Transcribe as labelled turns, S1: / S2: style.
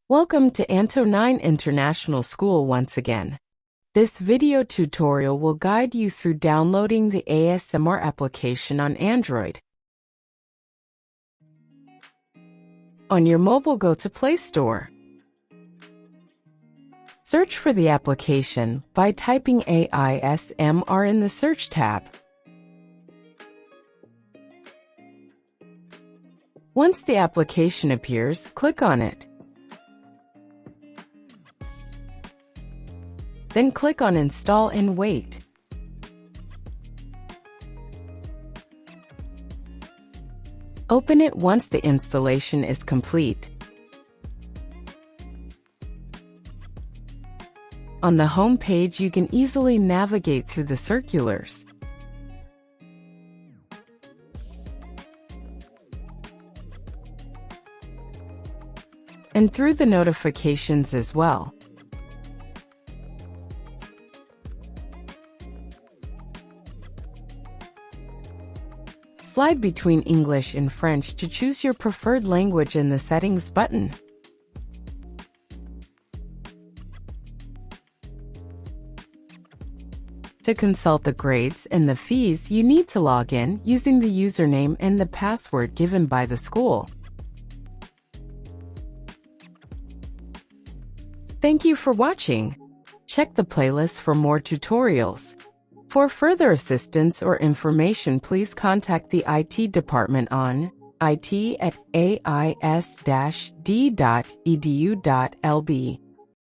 S1: Welcome to Anto 9 International School once again. This video tutorial will guide you through downloading the AISMR application on Android. On your mobile, go to Play Store. Search for the application by typing AISMR in the Search tab. Once the application appears, click on it. Then click on Install and wait. Open it once the installation is complete. On the home page, you can easily navigate through the circulars. And through the notifications as well. Slide between English and French to choose your preferred language in the Settings button. To consult the grades and the fees, you need to log in using the username and the password given by the school. Thank you for watching. Check the playlist for more tutorials. For further assistance or information, please contact the IT department on it@ais-d.edu.lb.